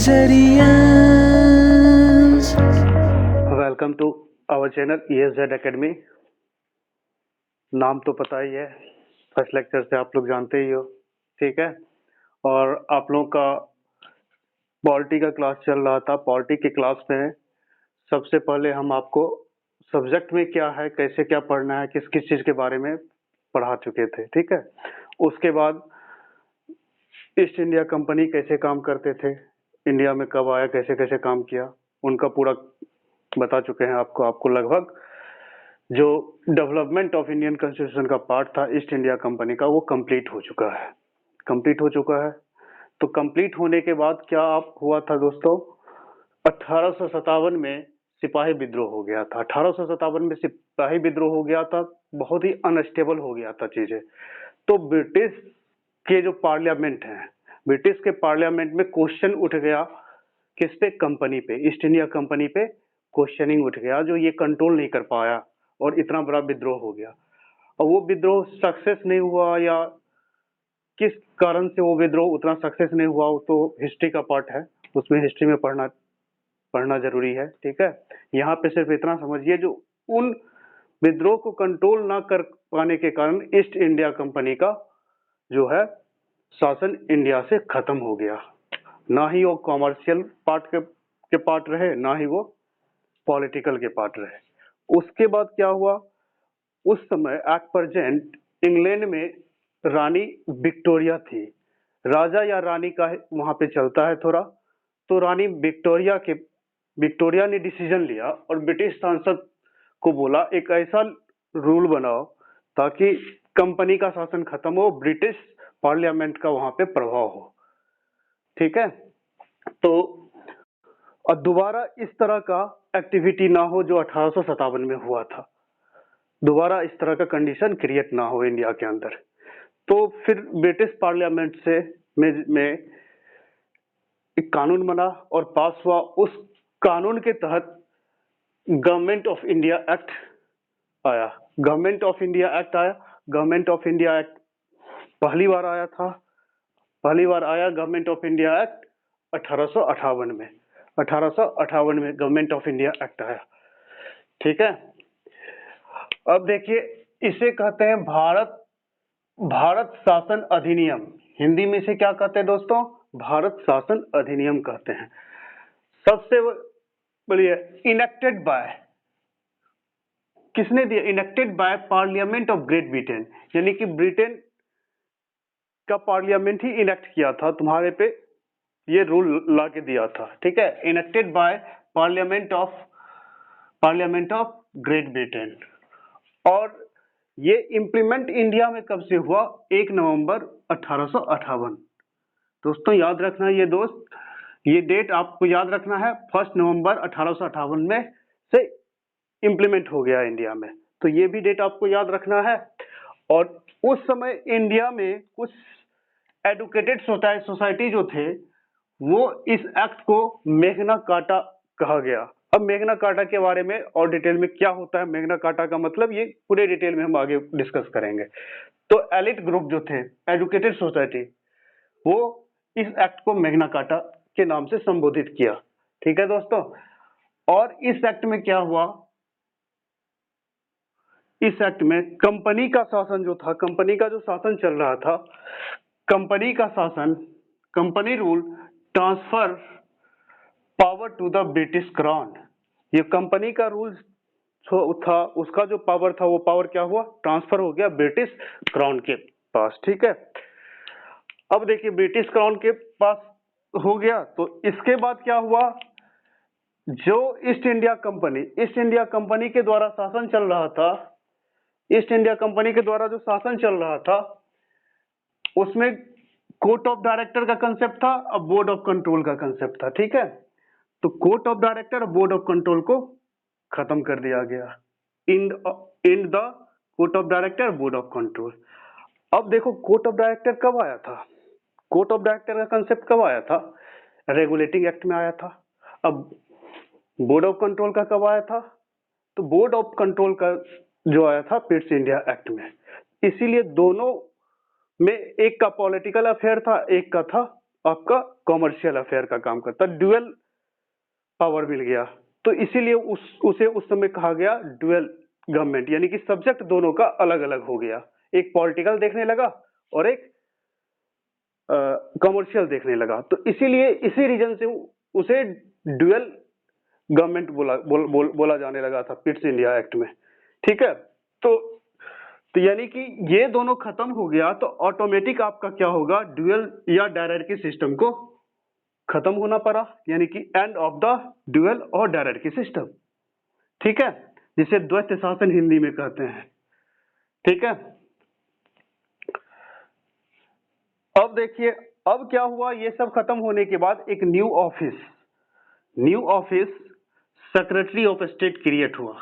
Nigerians. Welcome to our channel ESZ academy. नाम तो पता ही है, फर्स्ट लेक्चर से आप लोग जानते ही हो, ठीक है। और आप लोगों का पॉलिटी का क्लास चल रहा था। पॉलिटी के क्लास में सबसे पहले हम आपको सब्जेक्ट में क्या है, कैसे क्या पढ़ना है, किस किस चीज़ के बारे में पढ़ा चुके थे, ठीक है। उसके बाद ईस्ट इंडिया कंपनी कैसे काम करते थे, इंडिया में कब आया, कैसे कैसे काम किया, उनका पूरा बता चुके हैं आपको लगभग। जो डेवलपमेंट ऑफ इंडियन कॉन्स्टिट्यूशन का पार्ट था ईस्ट इंडिया कंपनी का, वो कंप्लीट हो चुका है। तो कंप्लीट होने के बाद क्या आप हुआ था दोस्तों, 1857 में सिपाही विद्रोह हो गया था। 1857 में सिपाही विद्रोह हो गया था, बहुत ही अनस्टेबल हो गया था चीजें। तो ब्रिटिश के जो पार्लियामेंट है, ब्रिटिश के पार्लियामेंट में क्वेश्चन उठ गया, किस पे, कंपनी पे, ईस्ट इंडिया कंपनी पे क्वेश्चनिंग उठ गया, जो ये कंट्रोल नहीं कर पाया और इतना बड़ा विद्रोह हो गया। और वो विद्रोह सक्सेस नहीं हुआ, या किस कारण से वो विद्रोह उतना सक्सेस नहीं हुआ, वो तो हिस्ट्री का पार्ट है, उसमें हिस्ट्री में पढ़ना जरूरी है, ठीक है। यहाँ पे सिर्फ इतना समझिए, जो उन विद्रोह को कंट्रोल ना कर पाने के कारण ईस्ट इंडिया कंपनी का जो है शासन इंडिया से खत्म हो गया। ना ही वो कॉमर्शियल पार्ट के पार्ट रहे, ना ही वो पॉलिटिकल के पार्ट रहे। उसके बाद क्या हुआ, उस समय एट प्रेजेंट इंग्लैंड में रानी विक्टोरिया थी। राजा या रानी का वहां पे चलता है थोड़ा। तो रानी विक्टोरिया ने डिसीजन लिया और ब्रिटिश सांसद को बोला, एक ऐसा रूल बनाओ ताकि कंपनी का शासन खत्म हो, ब्रिटिश पार्लियामेंट का वहां पे प्रभाव हो, ठीक है। तो और दोबारा इस तरह का एक्टिविटी ना हो जो 1857 में हुआ था, दोबारा इस तरह का कंडीशन क्रिएट ना हो इंडिया के अंदर। तो फिर ब्रिटिश पार्लियामेंट से में एक कानून बना और पास हुआ। उस कानून के तहत गवर्नमेंट ऑफ इंडिया एक्ट आया। गवर्नमेंट ऑफ इंडिया एक्ट आया। गवर्नमेंट ऑफ इंडिया एक्ट पहली बार आया गवर्नमेंट ऑफ इंडिया एक्ट 1858 में। 1858 में गवर्नमेंट ऑफ इंडिया एक्ट आया, ठीक है। अब देखिए, इसे कहते हैं भारत शासन अधिनियम। हिंदी में इसे क्या कहते हैं दोस्तों, भारत शासन अधिनियम कहते हैं। सबसे बोलिए, इनेक्टेड बाय, किसने दिया, enacted by parliament of great Britain, यानी कि ब्रिटेन का पार्लियामेंट ही इनेक्ट किया था, तुम्हारे पे ये रूल ला के दिया था, ठीक है। Enacted by parliament of great Britain. और ये इंप्लीमेंट इंडिया में कब से हुआ, 1 नवंबर 1858। दोस्तों याद रखना, ये डेट आपको याद रखना है, 1 नवंबर 1858 में से इंप्लीमेंट हो गया इंडिया में। तो ये भी डेट आपको याद रखना है। और उस समय इंडिया में कुछ एडुकेटेड सोसाइटी जो थे, वो इस एक्ट को मैग्ना कार्टा कहा गया। अब मैग्ना कार्टा के बारे में और डिटेल में क्या होता है, मैग्ना कार्टा का मतलब, ये पूरे डिटेल में हम आगे डिस्कस करेंगे। तो एलिट ग्रुप जो थे, एजुकेटेड सोसाइटी, वो इस एक्ट को मैग्ना कार्टा के नाम से संबोधित किया, ठीक है दोस्तों। और इस एक्ट में क्या हुआ, इस एक्ट में कंपनी का शासन जो था, कंपनी का जो शासन चल रहा था, कंपनी का शासन, company rule transfer power to the British Crown. ये कंपनी का रूल था, उसका जो पावर था, वो पावर क्या हुआ, ट्रांसफर हो गया ब्रिटिश क्राउन के पास, ठीक है। अब देखिए, ब्रिटिश क्राउन के पास हो गया, तो इसके बाद क्या हुआ, जो ईस्ट इंडिया कंपनी के द्वारा शासन चल रहा था, ईस्ट इंडिया कंपनी के द्वारा जो शासन चल रहा था, उसमें कोर्ट ऑफ डायरेक्टर का कंसेप्ट था, अब बोर्ड ऑफ कंट्रोल का कंसेप्ट था, ठीक है। तो कोर्ट ऑफ डायरेक्टर और बोर्ड ऑफ कंट्रोल को खत्म कर दिया गया, in the court of director, board of control. अब देखो, कोर्ट ऑफ डायरेक्टर कब आया था, कोर्ट ऑफ डायरेक्टर का कंसेप्ट कब आया था, रेगुलेटिंग एक्ट में आया था। अब बोर्ड ऑफ कंट्रोल का कब आया था, तो बोर्ड ऑफ कंट्रोल का जो आया था पिट्स इंडिया एक्ट में। इसीलिए दोनों में एक का पॉलिटिकल अफेयर था, एक का था आपका कॉमर्शियल अफेयर का काम करता, ड्यूअल पावर मिल गया। तो इसीलिए उसे उस समय कहा गया ड्यूअल गवर्नमेंट, यानी कि सब्जेक्ट दोनों का अलग अलग हो गया, एक पॉलिटिकल देखने लगा और एक कमर्शियल देखने लगा। तो इसीलिए इसी रीजन से उसे ड्यूअल गवर्नमेंट बोला जाने लगा था पिट्स इंडिया एक्ट में। ठीक है, तो यानी कि ये दोनों खत्म हो गया तो ऑटोमेटिक आपका क्या होगा, ड्यूअल या डायरेक्टरी सिस्टम को खत्म होना पड़ा, यानी कि एंड ऑफ द ड्यूअल और डायरेक्टरी सिस्टम। ठीक है, जिसे द्वैत शासन हिंदी में कहते हैं। ठीक है, अब देखिए अब क्या हुआ, ये सब खत्म होने के बाद एक new office secretary of state create हुआ।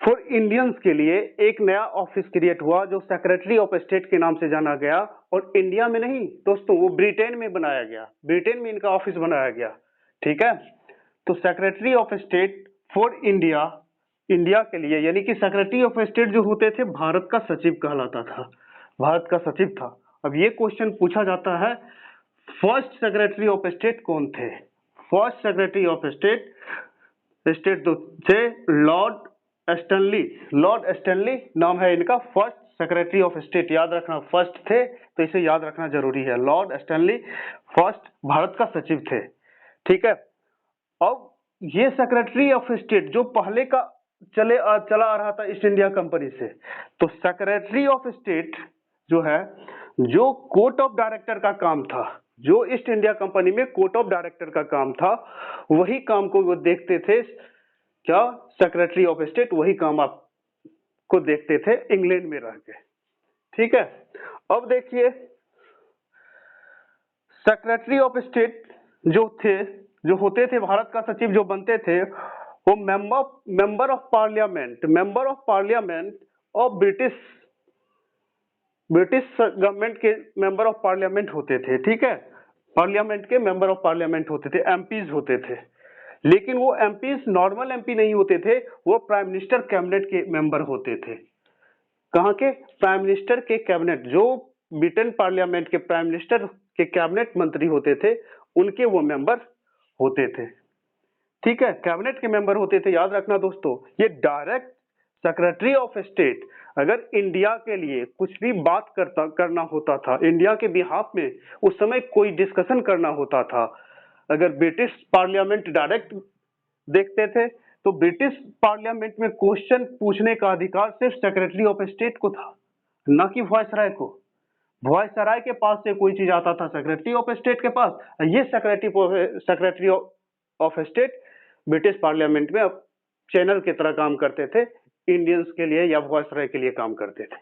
फॉर इंडियंस के लिए एक नया ऑफिस क्रिएट हुआ जो सेक्रेटरी ऑफ स्टेट के नाम से जाना गया, और इंडिया में नहीं दोस्तों, वो ब्रिटेन में बनाया गया, ब्रिटेन में इनका ऑफिस बनाया गया। ठीक है, तो secretary of state for India, India के लिए, यानी कि सेक्रेटरी ऑफ स्टेट जो होते थे भारत का सचिव कहलाता था, भारत का सचिव था। अब ये क्वेश्चन पूछा जाता है, फर्स्ट सेक्रेटरी ऑफ स्टेट कौन थे? फर्स्ट सेक्रेटरी ऑफ स्टेट तो थे लॉर्ड स्टैनली नाम है इनका, फर्स्ट सेक्रेटरी ऑफ स्टेट। याद रखना, फर्स्ट थे तो इसे याद रखना जरूरी है, लॉर्ड स्टैनली फर्स्ट भारत का सचिव थे। ठीक है, अब ये सेक्रेटरी ऑफ स्टेट जो पहले का चला आ रहा था ईस्ट इंडिया कंपनी से, तो सेक्रेटरी ऑफ स्टेट जो है, जो कोर्ट ऑफ डायरेक्टर का काम था, जो ईस्ट इंडिया कंपनी में कोर्ट ऑफ डायरेक्टर का काम था, वही काम को वो देखते थे। क्या सेक्रेटरी ऑफ स्टेट वही काम आप को देखते थे इंग्लैंड में रह के। ठीक है, अब देखिए सेक्रेटरी ऑफ स्टेट जो होते थे भारत का सचिव जो बनते थे, वो member of parliament of British government के मेंबर ऑफ पार्लियामेंट होते थे। ठीक है, पार्लियामेंट के मेंबर ऑफ पार्लियामेंट होते थे, एमपीज होते थे। लेकिन वो एमपीज नॉर्मल एमपी नहीं होते थे, वो प्राइम मिनिस्टर कैबिनेट के मेंबर होते थे। कहाँ के? प्राइम मिनिस्टर के कैबिनेट, जो ब्रिटेन पार्लियामेंट के प्राइम मिनिस्टर के कैबिनेट मंत्री होते थे, उनके वो मेंबर होते थे। ठीक है, कैबिनेट के मेंबर होते थे। याद रखना दोस्तों, ये डायरेक्ट सेक्रेटरी ऑफ स्टेट अगर इंडिया के लिए कुछ भी बात करना होता था, इंडिया के बिहाफ में उस समय कोई डिस्कशन करना होता था, अगर ब्रिटिश पार्लियामेंट डायरेक्ट देखते थे, तो ब्रिटिश पार्लियामेंट में क्वेश्चन पूछने का अधिकार सिर्फ सेक्रेटरी ऑफ स्टेट को था, ना कि वॉइसराय को। वॉइसराय के पास से कोई चीज आता था सेक्रेटरी ऑफ स्टेट के पास, ये secretary of state British parliament में अब चैनल की तरह काम करते थे, इंडियंस के लिए या वॉइसराय के लिए काम करते थे।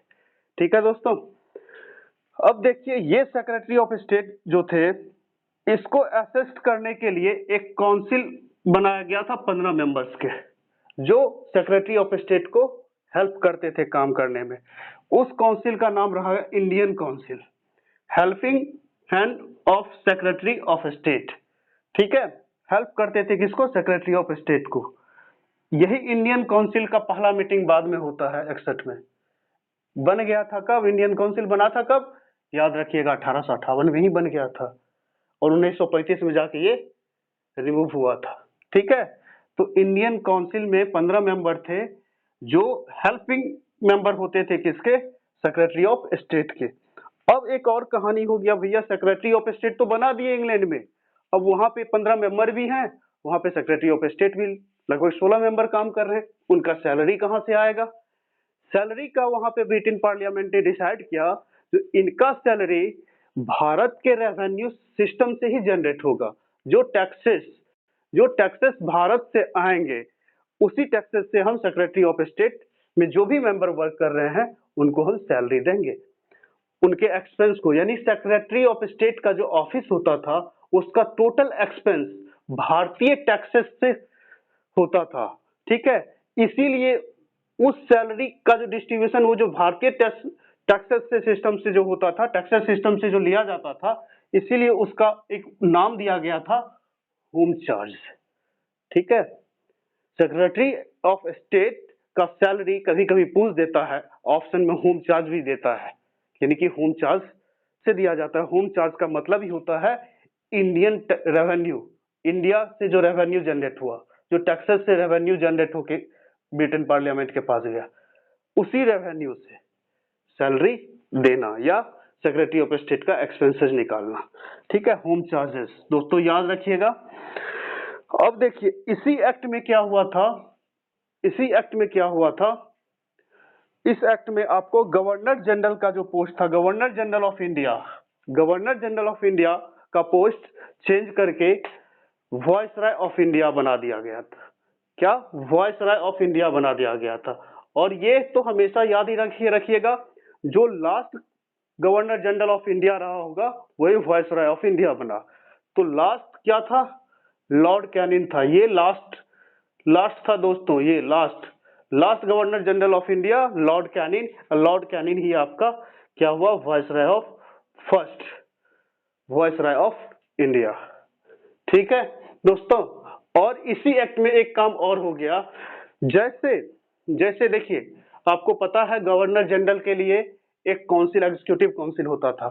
ठीक है दोस्तों, अब देखिए ये सेक्रेटरी ऑफ स्टेट जो थे, इसको असिस्ट करने के लिए एक काउंसिल बनाया गया था 15 मेंबर्स के, जो सेक्रेटरी ऑफ स्टेट को हेल्प करते थे काम करने में। उस काउंसिल का नाम रहा Indian council, helping hand of secretary of state. ठीक है, हेल्प करते थे किसको? सेक्रेटरी ऑफ स्टेट को। यही इंडियन काउंसिल का पहला मीटिंग बाद में होता है 61 में। बन गया था कब? इंडियन काउंसिल बना था कब? याद रखिएगा 1858 में ही बन गया था, और 1935 में जाके ये रिमूव हुआ था। ठीक है, तो इंडियन काउंसिल में 15 मेंबर थे जो हेल्पिंग मेंबर होते थे किसके? सेक्रेटरी ऑफ स्टेट के। अब एक और कहानी हो गया भैया, सेक्रेटरी ऑफ स्टेट तो बना दिए इंग्लैंड में, अब वहां पे 15 मेंबर भी हैं, वहां पे सेक्रेटरी ऑफ स्टेट भी लगभग 16 मेंबर काम कर रहे हैं, उनका सैलरी कहां से आएगा? सैलरी का वहां पे ब्रिटेन पार्लियामेंट ने डिसाइड किया, तो इनका सैलरी भारत के रेवेन्यू सिस्टम से ही जनरेट होगा। जो टैक्सेस भारत से आएंगे, उसी टैक्सेस से हम सेक्रेटरी ऑफ स्टेट में जो भी मेंबर वर्क कर रहे हैं उनको हम सैलरी देंगे, उनके एक्सपेंस को। यानी सेक्रेटरी ऑफ स्टेट का जो ऑफिस होता था, उसका टोटल एक्सपेंस भारतीय टैक्सेस से होता था। ठीक है, इसीलिए उस सैलरी का जो डिस्ट्रीब्यूशन, वो जो भारतीय टैक्सेस से सिस्टम से जो होता था, टैक्सेस सिस्टम से जो लिया जाता था, इसीलिए उसका एक नाम दिया गया था होम चार्ज। ठीक है, सेक्रेटरी ऑफ स्टेट का सैलरी कभी कभी पूछ देता है, ऑप्शन में होम चार्ज भी देता है, यानी कि होम चार्ज से दिया जाता है। होम चार्ज का मतलब ही होता है इंडियन रेवेन्यू, इंडिया से जो रेवेन्यू जनरेट हुआ, जो टैक्सेस से रेवेन्यू जनरेट होके ब्रिटेन पार्लियामेंट के पास गया, उसी रेवेन्यू से सैलरी देना या सेक्रेटरी ऑफ स्टेट का एक्सपेंसेस निकालना, ठीक है, होम चार्जेस। दोस्तों याद रखिएगा। अब देखिए इसी एक्ट में क्या हुआ था, इसी एक्ट में क्या हुआ था, इस एक्ट में आपको गवर्नर जनरल का जो पोस्ट था, governor general of India, governor general of India का पोस्ट चेंज करके वॉइसराय ऑफ इंडिया बना दिया गया था। क्या? वॉइसराय ऑफ इंडिया बना दिया गया था। और ये तो हमेशा याद ही रखिएगा, जो last governor general of India रहा होगा वही वॉइसराय ऑफ इंडिया बना। तो लास्ट क्या था? लॉर्ड कैनिंग था। ये लास्ट था दोस्तों, ये last governor general of India Lord Canning. Lord Canning ही आपका क्या हुआ? Viceroy of first viceroy of India, ठीक है दोस्तों। और इसी एक्ट में एक काम और हो गया, जैसे देखिए आपको पता है गवर्नर जनरल के लिए एक काउंसिल, एग्जीक्यूटिव काउंसिल होता था।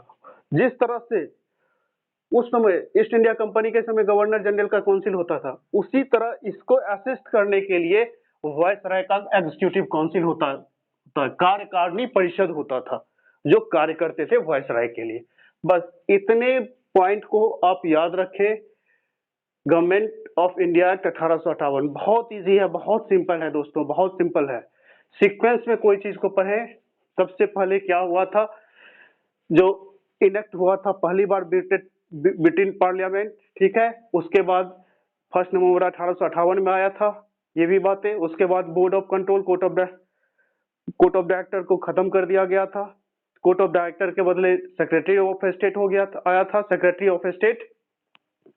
जिस तरह से उस समय ईस्ट इंडिया कंपनी के समय गवर्नर जनरल का काउंसिल होता था, उसी तरह इसको असिस्ट करने के लिए वॉइसराय का एग्जीक्यूटिव काउंसिल होता था, कार्यकारिणी परिषद होता था जो कार्य करते थे वॉइसराय के लिए। बस इतने पॉइंट को आप याद रखें। गवर्नमेंट ऑफ इंडिया एक्ट 1858 बहुत इजी है, बहुत सिंपल है दोस्तों, बहुत सिंपल है। सीक्वेंस में कोई चीज को पढ़े। सबसे पहले क्या हुआ था, जो इनेक्ट हुआ था पहली बार ब्रिटेन पार्लियामेंट, ठीक है। उसके बाद 1 नवंबर 1858 में आया था, ये भी बातें। उसके बाद board of control, court of director को खत्म कर दिया गया था। कोर्ट ऑफ डायरेक्टर के बदले सेक्रेटरी ऑफ स्टेट हो गया था, आया था। सेक्रेटरी ऑफ स्टेट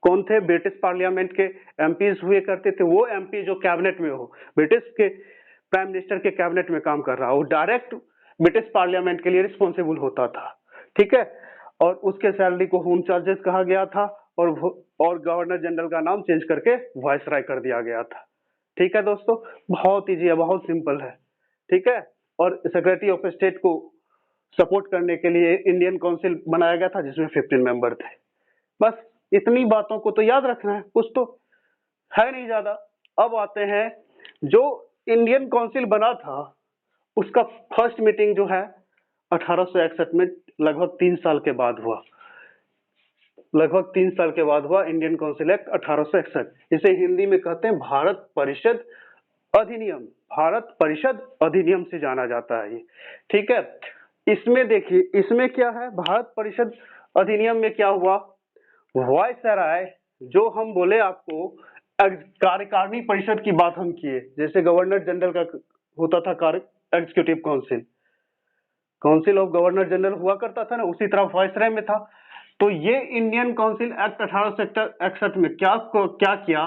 कौन थे? ब्रिटिश पार्लियामेंट के एमपीज हुए करते थे। वो एमपी जो कैबिनेट में हो, ब्रिटिश के प्राइम मिनिस्टर के कैबिनेट में काम कर रहा हो, डायरेक्ट ब्रिटिश पार्लियामेंट के लिए रिस्पॉन्सिबल होता था, ठीक है। और उसके सैलरी को होम चार्जेस कहा गया था, और गवर्नर जनरल का नाम चेंज करके वाइसराय कर दिया गया था, ठीक है दोस्तों। बहुत इजी है, बहुत सिंपल है, ठीक है। और सेक्रेटरी ऑफ स्टेट को सपोर्ट करने के लिए इंडियन काउंसिल बनाया गया था जिसमें 15 मेंबर थे। बस इतनी बातों को तो याद रखना है, कुछ तो है नहीं ज्यादा। अब आते हैं, जो इंडियन काउंसिल बना था उसका फर्स्ट मीटिंग जो है 1861 में लगभग 3 साल के बाद हुआ, लगभग 3 साल के बाद हुआ इंडियन काउंसिल एक्ट 1861। इसे हिंदी में कहते हैं भारत परिषद अधिनियम, भारत परिषद अधिनियम से जाना जाता है ये, ठीक है। इसमें देखिए, इसमें क्या है, भारत परिषद अधिनियम में क्या हुआ, वॉइसराय, जो हम बोले आपको कार्यकारिणी परिषद की बात हम किए, जैसे गवर्नर जनरल का होता था executive council, council of governor general हुआ करता था ना, उसी तरह वॉइसराय में था। तो ये इंडियन काउंसिल एक्ट 1861 में क्या किया,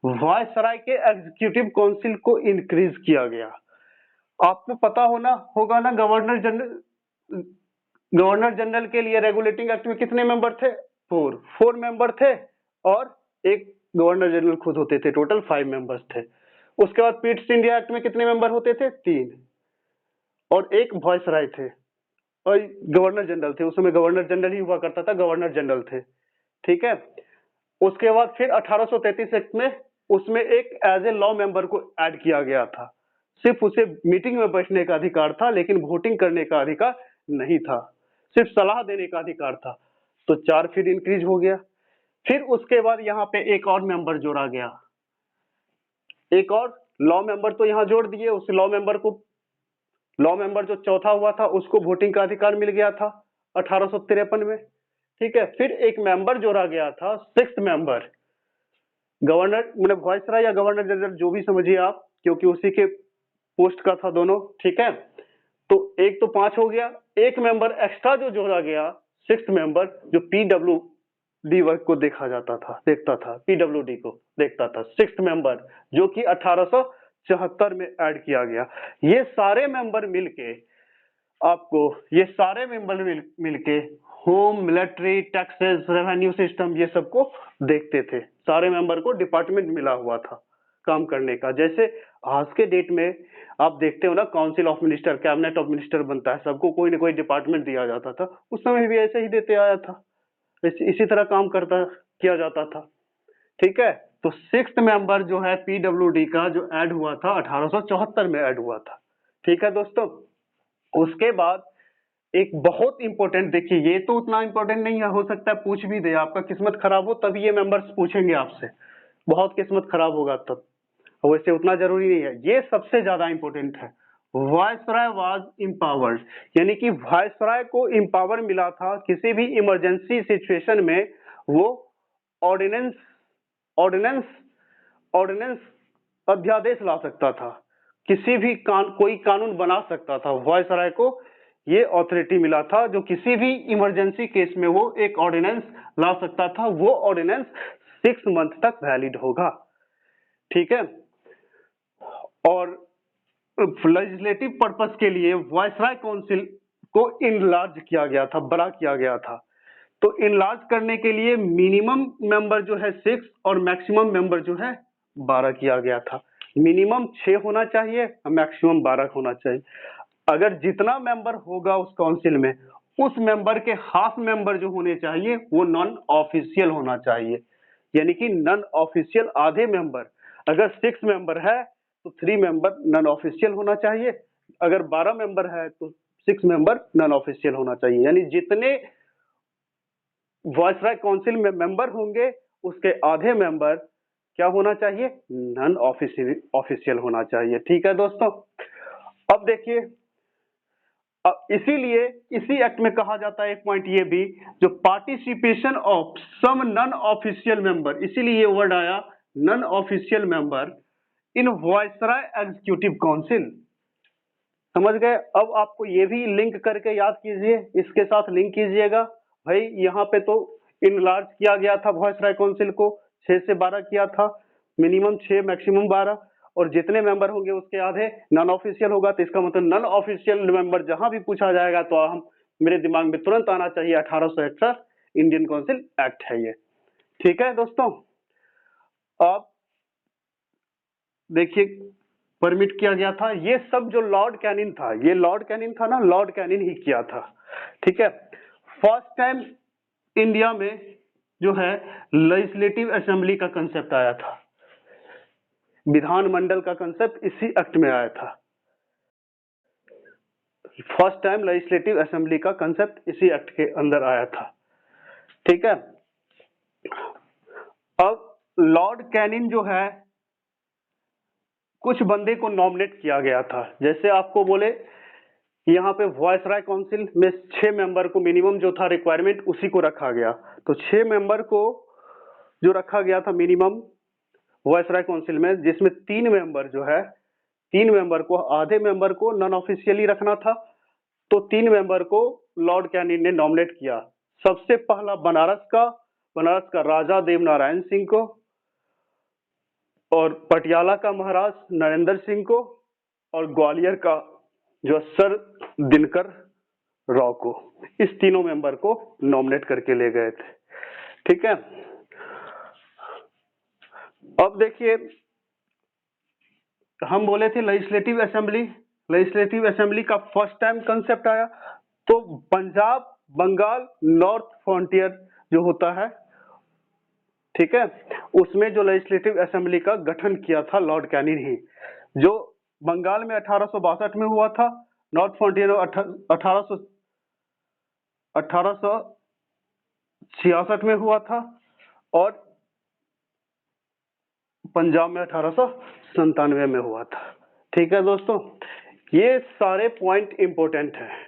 वॉइसराय के एग्जीक्यूटिव काउंसिल को इंक्रीज किया गया। आपको पता होगा ना, गवर्नर जनरल के लिए रेगुलेटिंग एक्ट में कितने मेंबर थे? 4 मेंबर थे, और एक गवर्नर जनरल खुद होते थे, टोटल 5 मेंबर्स थे। उसके बाद ईस्ट इंडिया एक्ट में कितने मेंबर होते थे? 3, और एक वॉइसराय थे और गवर्नर जनरल थे। उस समय गवर्नर जनरल ही हुआ करता था, गवर्नर जनरल थे, ठीक है। उसके बाद फिर 1833 एक्ट में उसमें एक एज ए लॉ मेंबर को ऐड किया गया था। सिर्फ उसे मीटिंग में बैठने का अधिकार था, लेकिन वोटिंग करने का अधिकार नहीं था, सिर्फ सलाह देने का अधिकार था। तो 4 फिर इंक्रीज हो गया। फिर उसके बाद यहाँ पे एक और मेंबर जोड़ा गया, एक और लॉ मेंबर तो यहाँ जोड़ दिए। उस लॉ मेंबर जो चौथा हुआ था उसको वोटिंग का अधिकार मिल गया था 1853 में, ठीक है। फिर एक मेंबर जोड़ा गया था, 6th मेंबर, गवर्नर मतलब वॉइसराय या गवर्नर जनरल जो भी समझिए आप, क्योंकि उसी के पोस्ट का था दोनों, ठीक है। तो एक तो 5 हो गया, एक मेंबर एक्स्ट्रा जो जोड़ा गया, 6th मेंबर, जो पीडब्ल्यूडी वर्क को देखता था, पीडब्ल्यूडी को देखता था, 6th मेंबर, जो कि 1874 में ऐड किया गया। ये सारे मेंबर मिलके home, military, taxes, revenue system, ये सबको देखते थे। सारे मेंबर को डिपार्टमेंट मिला हुआ था काम करने का। जैसे आज के डेट में आप देखते हो ना, council of minister, cabinet of minister बनता है, सबको कोई ना कोई डिपार्टमेंट दिया जाता था, उस समय भी ऐसे ही देते आया था, इसी तरह काम करता किया जाता था। ठीक है, तो सिक्स्थ मेंबर जो है पीडब्ल्यूडी का जो ऐड हुआ था 1874 में ऐड हुआ था। ठीक है दोस्तों, उसके बाद एक बहुत इंपॉर्टेंट, देखिए ये तो उतना इंपॉर्टेंट नहीं है, हो सकता है पूछ भी दे, आपका किस्मत खराब हो तब ये मेंबर्स पूछेंगे आपसे, बहुत किस्मत खराब होगा तब, वैसे उतना जरूरी नहीं है। ये सबसे ज्यादा इंपॉर्टेंट है, वायसराय वाज इम्पावर्ड, यानी कि वायसराय को इम्पावर मिला था किसी भी इमरजेंसी सिचुएशन में वो ऑर्डिनेंस ऑर्डिनेंस ऑर्डिनेंस अध्यादेश ला सकता था, किसी भी कोई कानून बना सकता था। वायसराय को ये अथॉरिटी मिला था जो किसी भी इमरजेंसी केस में वो एक ऑर्डिनेंस ला सकता था, वो ऑर्डिनेंस 6 मंथ तक वैलिड होगा। ठीक है, और लेजिस्लेटिव पर्पस के लिए वायसराय काउंसिल को इनलार्ज किया गया था, बड़ा किया गया था। तो इनलार्ज करने के लिए मिनिमम मेंबर जो है 6 और मैक्सिमम मेंबर जो है 12 किया गया था। मिनिमम 6 होना चाहिए, मैक्सिमम 12 होना चाहिए। अगर जितना मेंबर होगा उस काउंसिल में, उस मेंबर के हाफ मेंबर जो होने चाहिए वो नॉन ऑफिशियल होना चाहिए, यानी कि नॉन ऑफिशियल आधे मेंबर। अगर 6 मेंबर है तो 3 मेंबर नॉन ऑफिशियल होना चाहिए, अगर 12 मेंबर है तो 6 मेंबर नॉन ऑफिशियल होना चाहिए, यानी जितने वायसराय काउंसिल में मेंबर होंगे उसके आधे मेंबर क्या होना चाहिए, नॉन ऑफिशियल होना चाहिए। ठीक है दोस्तों, अब देखिए, अब इसीलिए इसी एक्ट में कहा जाता है एक पॉइंट ये भी, जो participation of some non official member, इसीलिए ये वर्ड आया non official member in viceroy executive council. समझ गए? अब आपको ये भी लिंक करके याद कीजिए, इसके साथ लिंक कीजिएगा। भाई यहाँ पे तो इनलार्ज किया गया था वायसराय काउंसिल को, 6 से 12 किया था, मिनिमम 6 मैक्सिमम 12, और जितने मेंबर होंगे उसके आधे नॉन ऑफिशियल होगा। तो इसका मतलब नॉन ऑफिशियल मेंबर जहां भी पूछा जाएगा तो हम मेरे दिमाग में तुरंत आना चाहिए 1861 इंडियन काउंसिल एक्ट है ये। ठीक है दोस्तों, अब देखिए परमिट किया गया था, ये सब जो लॉर्ड कैनिंग था, ये लॉर्ड कैनिंग था ना, लॉर्ड कैनिंग ही किया था। ठीक है, फर्स्ट टाइम इंडिया में जो है लेजिस्लेटिव असेंबली का कंसेप्ट आया था, विधानमंडल का कंसेप्ट इसी एक्ट में आया था। फर्स्ट टाइम लेजिस्लेटिव असेंबली का कंसेप्ट इसी एक्ट के अंदर आया था। ठीक है, अब लॉर्ड कैनिंग जो है कुछ बंदे को नॉमिनेट किया गया था, जैसे आपको बोले यहाँ पे वायसराय काउंसिल में 6 मेंबर को मिनिमम जो था रिक्वायरमेंट उसी को रखा गया, तो 6 मेंबर को जो रखा गया था मिनिमम वायसराय काउंसिल में, जिसमें 3 मेंबर जो है, 3 मेंबर को, आधे मेंबर को नॉन ऑफिशियली रखना था, तो 3 मेंबर को लॉर्ड कैनिंग ने नॉमिनेट किया। सबसे पहला बनारस का राजा देवनारायण सिंह को, और पटियाला का महाराज नरेंद्र सिंह को, और ग्वालियर का जो सर दिनकर राव को, इस तीनों मेंबर को नॉमिनेट करके ले गए थे। ठीक है, अब देखिए हम बोले थे लेजिस्लेटिव असेंबली का फर्स्ट टाइम कंसेप्ट आया, तो पंजाब बंगाल नॉर्थ फ्रंटियर जो होता है, ठीक है, उसमें जो लेजिस्लेटिव असेंबली का गठन किया था लॉर्ड कैनिंग ही, जो बंगाल में 1862 में हुआ था, नॉर्थ फ्रंटियर में 1866 में हुआ था, और पंजाब में 1897 में हुआ था। ठीक है दोस्तों, ये सारे पॉइंट इंपॉर्टेंट हैं,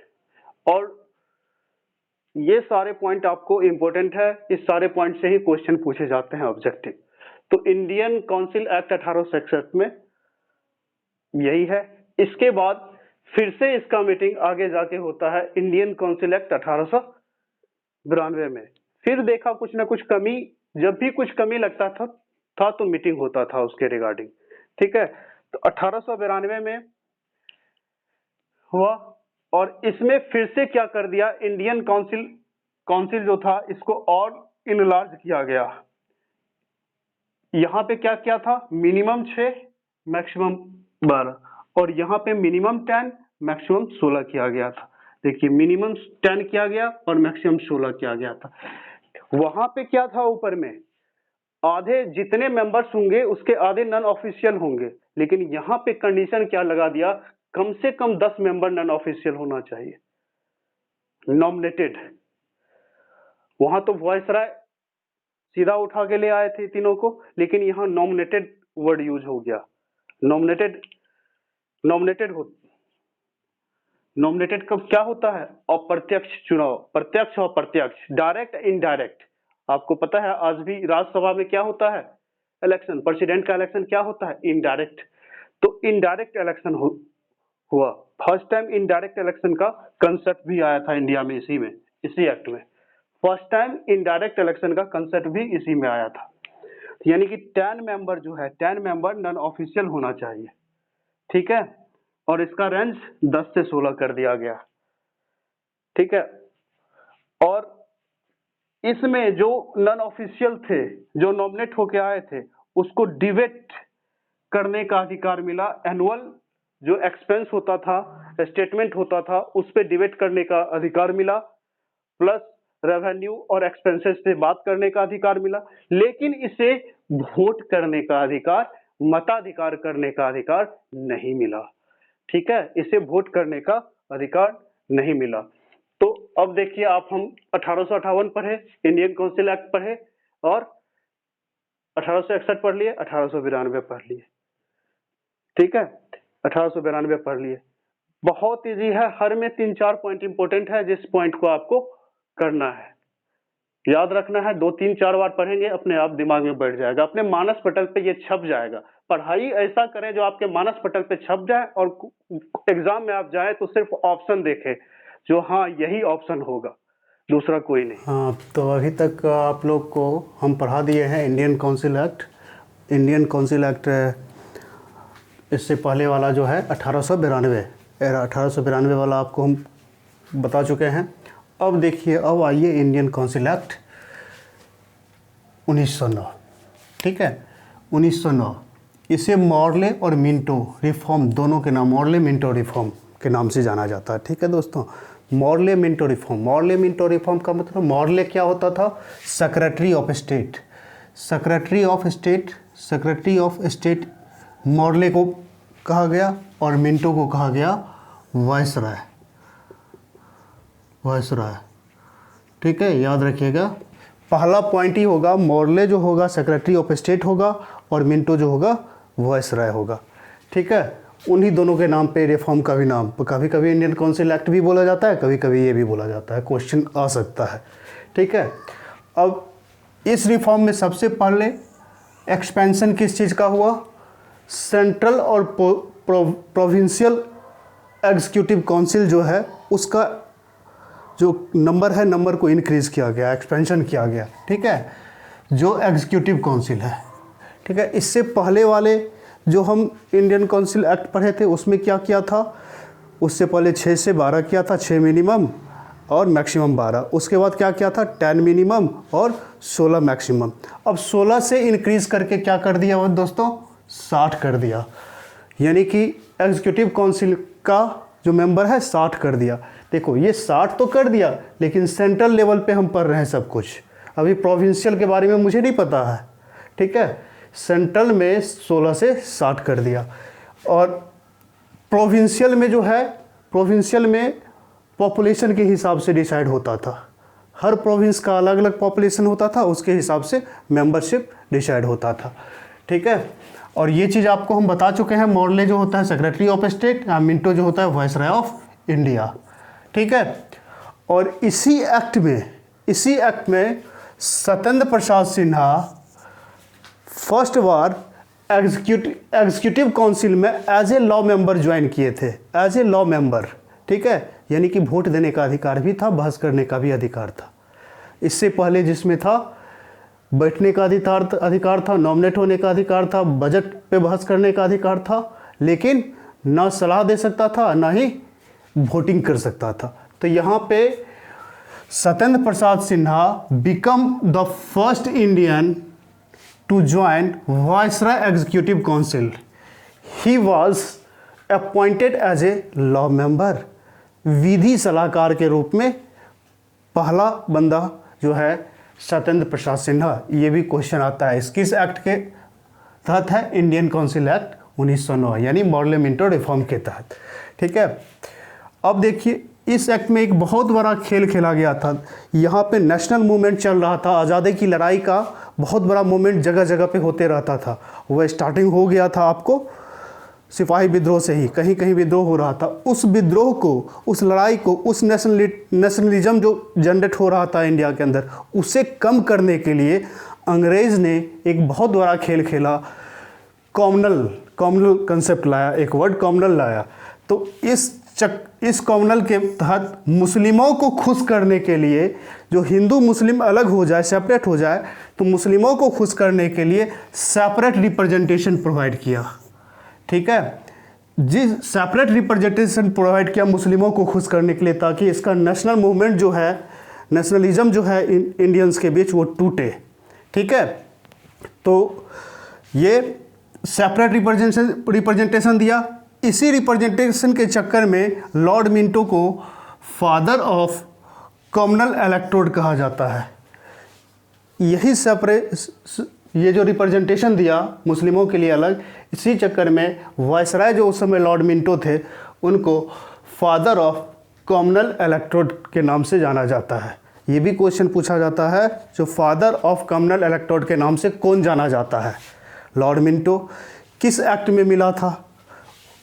और ये सारे पॉइंट आपको इंपॉर्टेंट है, इस सारे पॉइंट से ही क्वेश्चन पूछे जाते हैं ऑब्जेक्टिव। तो इंडियन काउंसिल एक्ट 1866 में यही है। इसके बाद फिर से इसका मीटिंग आगे जाके होता है इंडियन काउंसिल एक्ट 1892 में। फिर देखा कुछ ना कुछ कमी, जब भी कुछ कमी लगता था तो मीटिंग होता था उसके रिगार्डिंग। ठीक है, तो 1892 में हुआ, और इसमें फिर से क्या कर दिया, इंडियन काउंसिल जो था इसको और इनलार्ज किया गया। यहाँ पे क्या किया था, मिनिमम 6 मैक्सिमम 12 और यहाँ पे मिनिमम 10 मैक्सिमम 16 किया गया था। देखिए मिनिमम 10 किया गया और मैक्सिमम 16 किया गया था। वहां पे क्या था, ऊपर में आधे जितने मेंबर्स होंगे उसके आधे नॉन ऑफिशियल होंगे, लेकिन यहाँ पे कंडीशन क्या लगा दिया, कम से कम 10 मेंबर नॉन ऑफिशियल होना चाहिए, नॉमिनेटेड। वहां तो वॉइसराय सीधा उठा के ले आए थे तीनों को, लेकिन यहाँ नॉमिनेटेड वर्ड यूज हो गया। नॉमिनेटेड नॉमिनेटेड कब क्या होता है, अप्रत्यक्ष चुनाव, प्रत्यक्ष और प्रत्यक्ष, डायरेक्ट इनडायरेक्ट। आपको पता है आज भी राज्यसभा में क्या होता है, इलेक्शन, प्रेसिडेंट का इलेक्शन क्या होता है, इनडायरेक्ट। तो इनडायरेक्ट इलेक्शन हुआ फर्स्ट टाइम। इनडायरेक्ट इलेक्शन का कंसेप्ट भी आया था इंडिया में, इसी एक्ट में फर्स्ट टाइम इनडायरेक्ट इलेक्शन का कंसेप्ट भी इसी में आया था। यानी कि 10 मेंबर जो है, 10 मेंबर नॉन ऑफिशियल होना चाहिए, ठीक है। और इसका रेंज 10 से 16 कर दिया गया, ठीक है। और इसमें जो नॉन ऑफिशियल थे, जो नॉमिनेट होके आए थे, उसको डिबेट करने का अधिकार मिला। एनुअल जो एक्सपेंस होता था, स्टेटमेंट होता था, उस पर डिबेट करने का अधिकार मिला, प्लस रेवेन्यू और एक्सपेंसेस से बात करने का अधिकार मिला। लेकिन इसे वोट करने का अधिकार, मताधिकार करने का अधिकार नहीं मिला, ठीक है। इसे वोट करने का अधिकार नहीं मिला। तो अब देखिए आप, हम 1858 पढ़े, इंडियन काउंसिल एक्ट पढ़े, और 1861 पढ़ लिए, 1892 पढ़ लिए, ठीक है। 1892 पढ़ लिए, बहुत इजी है। हर में 3-4 पॉइंट इंपॉर्टेंट है, जिस पॉइंट को आपको करना है, याद रखना है। 2-3-4 बार पढ़ेंगे, अपने आप दिमाग में बैठ जाएगा, अपने मानस पटल पे ये छप जाएगा। पढ़ाई ऐसा करें जो आपके मानस पटल पे छप जाए, और एग्जाम में आप जाए तो सिर्फ ऑप्शन देखें जो हाँ यही ऑप्शन होगा, दूसरा कोई नहीं। हाँ, तो अभी तक आप लोग को हम पढ़ा दिए हैं Indian council act. Indian council act इससे पहले वाला जो है 1892 वाला आपको हम बता चुके हैं। अब देखिए, अब आइए इंडियन काउंसिल एक्ट 1909, ठीक है। 1909 इसे मॉर्ले और मिंटो रिफॉर्म दोनों के नाम, मॉर्ले मिंटो रिफॉर्म के नाम से जाना जाता है, ठीक है दोस्तों। Morley Minto reform, Morley Minto reform का मतलब, मॉर्ले क्या होता था, secretary of state, secretary of state, secretary of state Morley को कहा गया, और मिंटो को कहा गया वायसराय, वायसराय, ठीक है। याद रखिएगा, पहला पॉइंट ही होगा, मॉर्ले जो होगा सेक्रेटरी ऑफ स्टेट होगा, और मिंटो जो होगा वायसराय होगा, ठीक है। उन्हीं दोनों के नाम पे रिफॉर्म का भी नाम, कभी कभी इंडियन काउंसिल एक्ट भी बोला जाता है, कभी कभी ये भी बोला जाता है, क्वेश्चन आ सकता है, ठीक है। अब इस रिफॉर्म में सबसे पहले एक्सपेंशन किस चीज़ का हुआ, सेंट्रल और प्रोविंशियल एग्जीक्यूटिव काउंसिल जो है उसका जो नंबर है, नंबर को इंक्रीज़ किया गया, एक्सपेंशन किया गया, ठीक है, जो एग्जीक्यूटिव काउंसिल है, ठीक है। इससे पहले वाले जो हम इंडियन काउंसिल एक्ट पढ़े थे उसमें क्या किया था, उससे पहले 6 से 12 किया था, 6 मिनिमम और मैक्सिमम 12। उसके बाद क्या किया था, 10 मिनिमम और 16 मैक्सिमम। अब 16 से इंक्रीज़ करके क्या कर दिया वो दोस्तों, 60 कर दिया। यानी कि एग्जीक्यूटिव काउंसिल का जो मेंबर है 60 कर दिया। देखो ये 60 तो कर दिया, लेकिन सेंट्रल लेवल पे हम पढ़ रहे हैं सब कुछ, अभी प्रोविंशियल के बारे में मुझे नहीं पता है, ठीक है। सेंट्रल में 16 से 60 कर दिया, और प्रोविंशियल में जो है, प्रोविंशियल में पॉपुलेशन के हिसाब से डिसाइड होता था, हर प्रोविंस का अलग अलग पॉपुलेशन होता था, उसके हिसाब से मेंबरशिप डिसाइड होता था, ठीक है। और ये चीज़ आपको हम बता चुके हैं, मॉर्ले जो होता है सेक्रेटरी ऑफ स्टेट, मिंटो जो होता है वायसराय ऑफ इंडिया, ठीक है। और इसी एक्ट में सत्येंद्र प्रसाद सिन्हा फर्स्ट बार एग्जीक्यूटिव काउंसिल में as a law member join किए थे, एज ए लॉ मेंबर, ठीक है। यानी कि वोट देने का अधिकार भी था, बहस करने का भी अधिकार था। इससे पहले जिसमें था बैठने का अधिकार था, नॉमिनेट होने का अधिकार था, बजट पे बहस करने का अधिकार था, लेकिन ना सलाह दे सकता था, ना ही वोटिंग कर सकता था। तो यहाँ पे Satyendra Prasad Sinha become the first Indian to join Viceroy Executive Council. He was appointed as a law member, विधि सलाहकार के रूप में पहला बंदा जो है सत्येंद्र प्रसाद सिन्हा। ये भी क्वेश्चन आता है, किस एक्ट के तहत है? इंडियन काउंसिल एक्ट 1909 यानी मॉर्ले मिंटो रिफॉर्म के तहत। ठीक है, अब देखिए इस एक्ट में एक बहुत बड़ा खेल खेला गया था। यहाँ पे नेशनल मूवमेंट चल रहा था, आज़ादी की लड़ाई का बहुत बड़ा मूवमेंट जगह जगह पे होते रहता था। वह स्टार्टिंग हो गया था आपको सिपाही विद्रोह से ही, कहीं कहीं विद्रोह हो रहा था। उस विद्रोह को, उस लड़ाई को, उस नेशनलिज्म जो जनरेट हो रहा था इंडिया के अंदर, उसे कम करने के लिए अंग्रेज़ ने एक बहुत बड़ा खेल खेला। कॉमनल कंसेप्ट लाया, एक वर्ड कॉमनल लाया। तो इस कॉमनल के तहत मुस्लिमों को खुश करने के लिए, जो हिंदू मुस्लिम अलग हो जाए, सेपरेट हो जाए, तो मुस्लिमों को खुश करने के लिए सेपरेट रिप्रेजेंटेशन प्रोवाइड किया। ठीक है, जिस सेपरेट रिप्रेजेंटेशन प्रोवाइड किया मुस्लिमों को खुश करने के लिए, ताकि इसका नेशनल मूवमेंट जो है, नेशनलिज्म जो है इंडियंस के बीच वो टूटे। ठीक है, तो ये सेपरेट रिप्रेजेंटेशन दिया। इसी रिप्रेजेंटेशन के चक्कर में लॉर्ड मिंटो को फादर ऑफ कॉमनल इलेक्टोरेट कहा जाता है। यही ये जो रिप्रेजेंटेशन दिया मुस्लिमों के लिए अलग, इसी चक्कर में वायसराय जो उस समय लॉर्ड मिंटो थे, उनको फादर ऑफ कॉमनल इलेक्टोरेट के नाम से जाना जाता है। ये भी क्वेश्चन पूछा जाता है, जो फादर ऑफ कॉमनल इलेक्टोरेट के नाम से कौन जाना जाता है? Lord Minto. किस एक्ट में मिला था?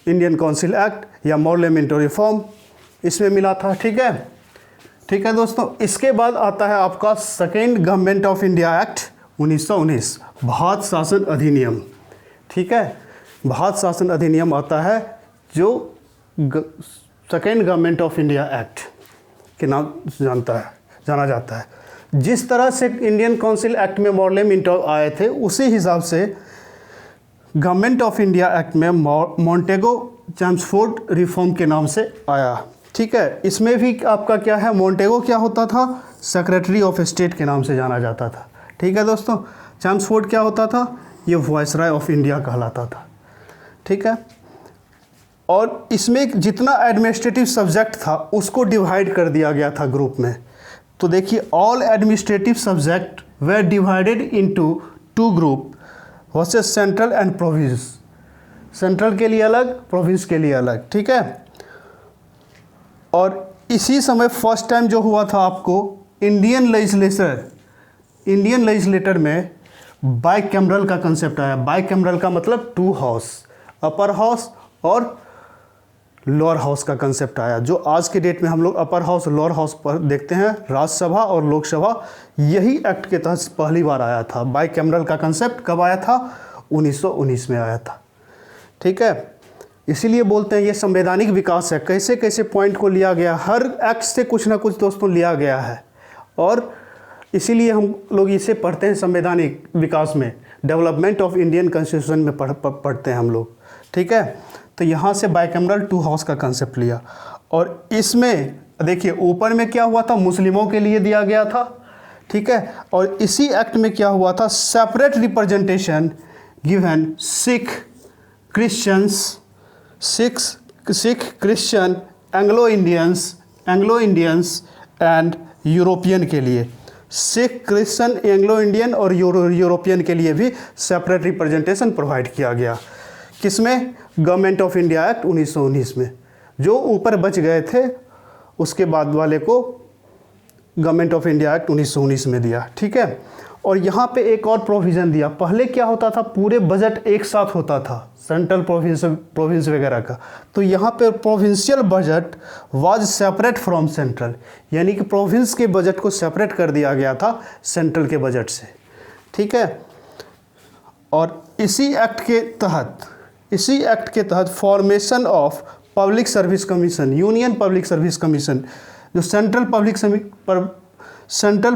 इंडियन काउंसिल एक्ट या मॉर्ले मिंटो रिफॉर्म, इसमें मिला था। ठीक है दोस्तों, इसके बाद आता है आपका second government of India act 1919, Bharat शासन अधिनियम। ठीक है, भारत शासन अधिनियम आता है, जो second government of India act के नाम जाना जाता है। जिस तरह से इंडियन काउंसिल एक्ट में मॉर्ले मिंटो आए थे, उसी हिसाब से गवर्नमेंट ऑफ इंडिया एक्ट में मॉन्टेगो चेम्सफोर्ड रिफॉर्म के नाम से आया। ठीक है, इसमें भी आपका क्या है, मॉन्टेगो क्या होता था? सेक्रेटरी ऑफ स्टेट के नाम से जाना जाता था। ठीक है दोस्तों, चेम्सफोर्ड क्या होता था? ये वायसराय ऑफ इंडिया कहलाता था। ठीक है, और इसमें जितना एडमिनिस्ट्रेटिव सब्जेक्ट था उसको डिवाइड कर दिया गया था ग्रुप में। तो देखिए, all administrative subject were divided into 2 group versus central and province. Central के लिए अलग, प्रोविंस के लिए अलग। ठीक है, और इसी समय फर्स्ट टाइम जो हुआ था आपको इंडियन लेजिस्लेटर में बाइकैमरल का कंसेप्ट आया। बाइकैमरल का मतलब 2 हाउस, अपर हाउस और लोअर हाउस का कंसेप्ट आया, जो आज के डेट में हम लोग अपर हाउस लोअर हाउस पर देखते हैं। राज्यसभा और लोकसभा यही एक्ट के तहत पहली बार आया था। बाइकैमरल का कंसेप्ट कब आया था? 1919 में आया था। ठीक है, इसीलिए बोलते हैं ये संवैधानिक विकास है। कैसे कैसे पॉइंट को लिया गया, हर एक्ट से कुछ ना कुछ दोस्तों लिया गया है, और इसीलिए हम लोग इसे पढ़ते हैं संवैधानिक विकास में, डेवलपमेंट ऑफ इंडियन कॉन्स्टिट्यूशन में पढ़ते हैं हम लोग। ठीक है, तो यहाँ से बाइकैमरल 2 हाउस का कंसेप्ट लिया, और इसमें देखिए ऊपर में क्या हुआ था, मुस्लिमों के लिए दिया गया था। ठीक है, और इसी एक्ट में क्या हुआ था, separate representation given Sikh Christian, Anglo Indians and European के लिए। सिख, क्रिश्चियन, एंग्लो इंडियन और यूरोपियन के लिए भी सेपरेट रिप्रेजेंटेशन प्रोवाइड किया गया। किसमें? गवर्नमेंट ऑफ इंडिया एक्ट 1919 में। जो ऊपर बच गए थे उसके बाद वाले को गवर्नमेंट ऑफ इंडिया एक्ट 1919 में दिया। ठीक है, और यहाँ पे एक और प्रोविज़न दिया। पहले क्या होता था, पूरे बजट एक साथ होता था, सेंट्रल प्रोविंस वगैरह का। तो यहाँ पे provincial budget was separate from central, यानी कि प्रोविंस के बजट को सेपरेट कर दिया गया था सेंट्रल के बजट से। ठीक है, और इसी एक्ट के तहत formation of public service commission, union public service commission, जो सेंट्रल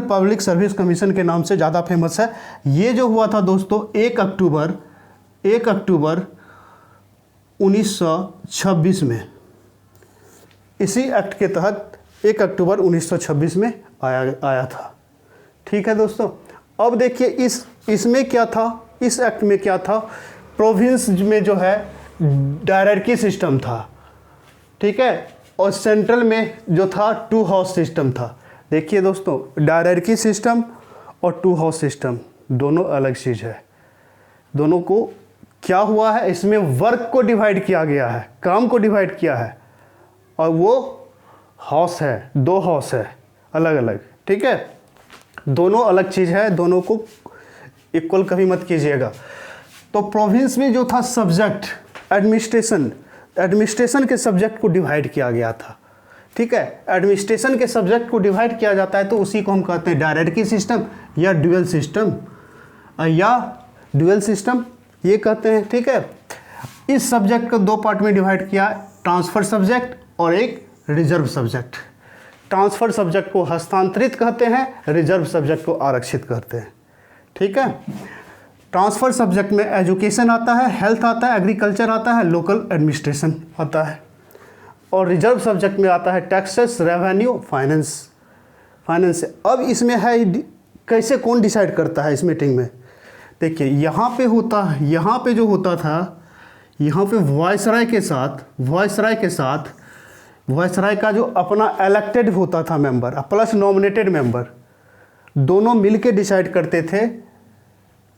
पब्लिक सर्विस कमीशन के नाम से ज़्यादा फेमस है। ये जो हुआ था दोस्तों 1 अक्टूबर 1926 में, इसी एक्ट के तहत 1 अक्टूबर 1926 में आया था। ठीक है दोस्तों, अब देखिए इसमें क्या था, इस एक्ट में क्या था, प्रोविंस में जो है डायरेक्टरी सिस्टम था, ठीक है, और सेंट्रल में जो था 2 हाउस सिस्टम था। देखिए दोस्तों, डायरेक्टरी सिस्टम और 2 हाउस सिस्टम दोनों अलग चीज़ है। दोनों को क्या हुआ है, इसमें वर्क को डिवाइड किया गया है, काम को डिवाइड किया है, और वो हाउस है, 2 हाउस है अलग अलग, ठीक है। दोनों अलग चीज़ है, दोनों को इक्वल कभी मत कीजिएगा। तो प्रोविंस में जो था सब्जेक्ट एडमिनिस्ट्रेशन के सब्जेक्ट को डिवाइड किया गया था, ठीक है। एडमिनिस्ट्रेशन के सब्जेक्ट को डिवाइड किया जाता है तो उसी को हम कहते हैं डायरेक्टरी सिस्टम या ड्यूअल सिस्टम ये कहते हैं, ठीक है। इस सब्जेक्ट को 2 पार्ट में डिवाइड किया, ट्रांसफ़र सब्जेक्ट और एक रिजर्व सब्जेक्ट। ट्रांसफ़र सब्जेक्ट को हस्तांतरित कहते हैं, रिजर्व सब्जेक्ट को आरक्षित कहते हैं, ठीक है। ट्रांसफ़र सब्जेक्ट में एजुकेशन आता है, हेल्थ आता है, एग्रीकल्चर आता है, लोकल एडमिनिस्ट्रेशन आता है, और रिजर्व सब्जेक्ट में आता है टैक्सेस, रेवेन्यू, फाइनेंस। अब इसमें है कैसे कौन डिसाइड करता है इस मीटिंग में। देखिए यहाँ पे जो होता था, यहाँ पे वायसराय का जो अपना इलेक्टेड होता था मेंबर प्लस नॉमिनेटेड मेंबर, दोनों मिलके डिसाइड करते थे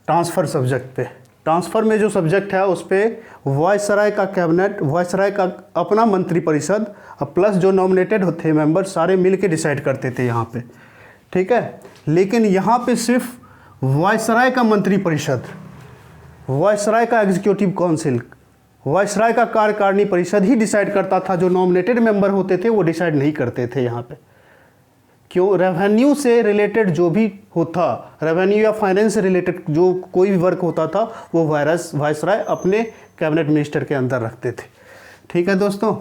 ट्रांसफ़र सब्जेक्ट पे। ट्रांसफ़र में जो सब्जेक्ट है उस पर वायसराय का कैबिनेट, वायसराय का अपना मंत्रिपरिषद प्लस जो नॉमिनेटेड होते मेंबर सारे मिलके डिसाइड करते थे यहाँ पे, ठीक है। लेकिन यहाँ पे सिर्फ वायसराय का मंत्रिपरिषद, वायसराय का एग्जीक्यूटिव काउंसिल, वायसराय का कार्यकारिणी परिषद ही डिसाइड करता था। जो नॉमिनेटेड मेंबर होते थे वो डिसाइड नहीं करते थे यहाँ पे। क्यों? रेवेन्यू से रिलेटेड जो भी होता, रेवेन्यू या फाइनेंस से रिलेटेड जो कोई भी वर्क होता था वो वायसराय अपने कैबिनेट मिनिस्टर के अंदर रखते थे, ठीक है दोस्तों।